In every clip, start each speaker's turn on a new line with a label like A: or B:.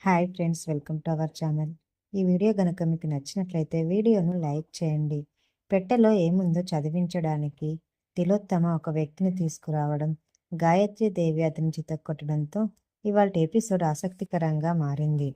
A: Hi friends, welcome to our channel. ఈ video గనుక మీకు నచ్చినట్లయితే వీడియోను లైక్ చేయండి. పెట్టెలో ఏముందో చదివించడానికి తిలోత్తమ ఒక వ్యక్తిని తీసుకురావడం, గాయత్రి దేవి అతని చితక్కొట్టడంతో ఇవాల్టి ఎపిసోడ్ ఆసక్తికరంగా మారింది.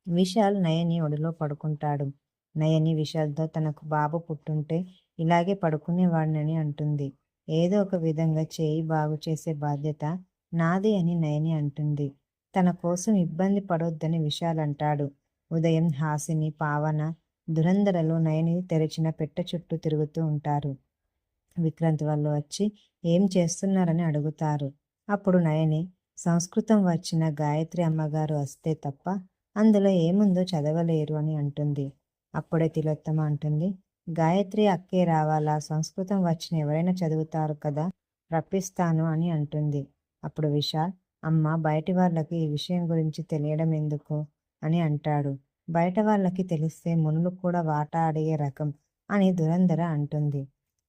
A: విశాల్ నయని ఒడిలో పడుకుంటాడు. నయని విశాల్తో తనకు బాబు పుట్టుంటే ఇలాగే పడుకునేవాడినని అంటుంది. ఏదో ఒక విధంగా చేయి బాగు చేసే బాధ్యత నాది అని నయని అంటుంది. తన కోసం ఇబ్బంది పడొద్దని విశాల్ అంటాడు. ఉదయం హాసిని, పావన, దురంధరలు నయని తెరిచిన పెట్టె చుట్టూ తిరుగుతూ ఉంటారు. విక్రాంతి వాళ్ళు వచ్చి ఏం చేస్తున్నారని అడుగుతారు. అప్పుడు నయని సంస్కృతం వచ్చిన గాయత్రి అమ్మగారు వస్తే తప్ప అందులో ఏముందో చదవలేరు అని అంటుంది. అప్పుడే తిలోత్తమ అంటుంది, గాయత్రి అక్కే రావాలా, సంస్కృతం వచ్చిన ఎవరైనా చదువుతారు కదా, రప్పిస్తాను అని అంటుంది. అప్పుడు విశాల్, అమ్మ బయటి వాళ్ళకి ఈ విషయం గురించి తెలియడం ఎందుకు అని అంటాడు. బయట వాళ్ళకి తెలిస్తే మునులు కూడా వాటా అడిగే రకం అని దురంధర అంటుంది.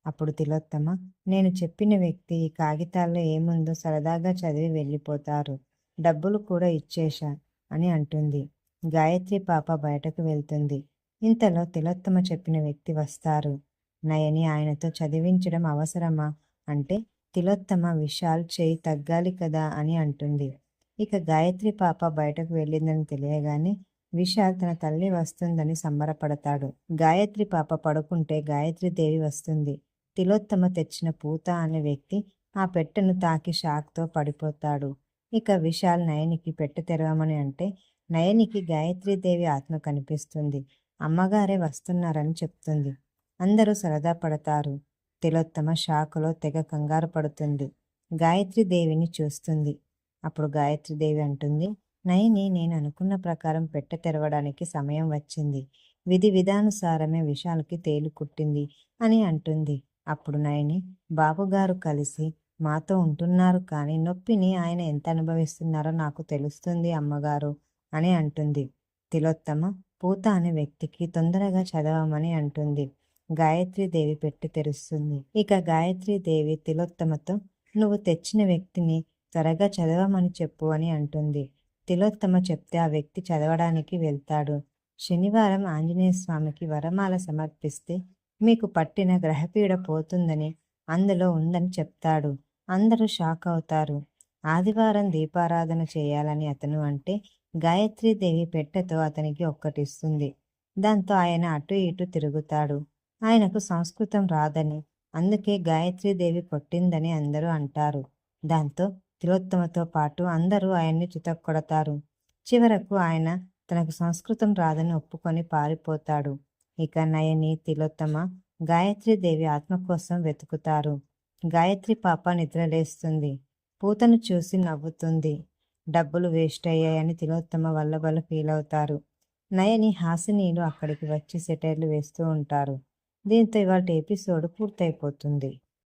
A: అప్పుడు తిలోత్తమ, నేను చెప్పిన వ్యక్తి ఈ కాగితాల్లో ఏముందో సరదాగా చదివి వెళ్ళిపోతారు, డబ్బులు కూడా ఇచ్చేశా అని అంటుంది. గాయత్రి పాప బయటకు వెళ్తుంది. ఇంతలో తిలోత్తమ చెప్పిన వ్యక్తి వస్తారు. నయని ఆయనతో చదివించడం అవసరమా అంటే తిలోత్తమ విశాల్ చేయి తగ్గాలి కదా అని అంటుంది. ఇక గాయత్రి పాప బయటకు వెళ్ళిందని తెలియగానే విశాల్ తన తల్లి వస్తుందని సంబరపడతాడు. గాయత్రి పాప పడుకుంటే గాయత్రి దేవి వస్తుంది. తిలోత్తమ తెచ్చిన పూత అనే వ్యక్తి ఆ పెట్టెను తాకి షాక్తో పడిపోతాడు. ఇక విశాల్ నయనికి పెట్టె తెరవమని అంటే నయనికి గాయత్రీదేవి ఆత్మ కనిపిస్తుంది. అమ్మగారే వస్తున్నారని చెప్తుంది. అందరూ సరదా పడతారు. తిలోత్తమ షాకులో తెగ కంగారు పడుతుంది. గాయత్రీదేవిని చూస్తుంది. అప్పుడు గాయత్రీదేవి అంటుంది, నయని, నేను అనుకున్న ప్రకారం పెట్టె తెరవడానికి సమయం వచ్చింది. విధి విధానుసారమే విశాల్కి తేలు కుట్టింది అని అంటుంది. అప్పుడు నయని, బాబుగారు కలిసి మాతో ఉంటున్నారు, కానీ నొప్పిని ఆయన ఎంత అనుభవిస్తున్నారో నాకు తెలుస్తుంది అమ్మగారు అని అంటుంది. తిలోత్తమ పూత అనే వ్యక్తికి తొందరగా చదవమని అంటుంది. గాయత్రీదేవి పెట్టి తెరుస్తుంది. ఇక గాయత్రీదేవి తిలోత్తమతో, నువ్వు తెచ్చిన వ్యక్తిని త్వరగా చదవమని చెప్పు అని అంటుంది. తిలోత్తమ చెప్తే ఆ వ్యక్తి చదవడానికి వెళ్తాడు. శనివారం ఆంజనేయ స్వామికి వరమాల సమర్పిస్తే మీకు పట్టిన గ్రహపీడ పోతుందని అందులో ఉందని చెప్తాడు. అందరూ షాక్ అవుతారు. ఆదివారం దీపారాధన చేయాలని అతను అంటే గాయత్రీదేవి పెట్టెతో అతనికి ఒక్కటిస్తుంది. దాంతో ఆయన అటు ఇటు తిరుగుతాడు. ఆయనకు సంస్కృతం రాదని, అందుకే గాయత్రీదేవి కొట్టిందని అందరూ అంటారు. దాంతో తిలోత్తమతో పాటు అందరూ ఆయన్ని చితక్కొడతారు. చివరకు ఆయన తనకు సంస్కృతం రాదని ఒప్పుకొని పారిపోతాడు. ఇక నయని, తిలోత్తమ గాయత్రీదేవి ఆత్మ కోసం వెతుకుతారు. గాయత్రి పాప నిద్రలేస్తుంది. పూతను చూసి నవ్వుతుంది. డబ్బులు వేస్ట్ అయ్యాయని తిలోత్తమ వల్లబల ఫీల్ అవుతారు. నయని, హాసినీలు అక్కడికి వచ్చి సెటైర్లు వేస్తూ ఉంటారు. దీంతో ఇవాళ ఎపిసోడ్ పూర్తయిపోతుంది.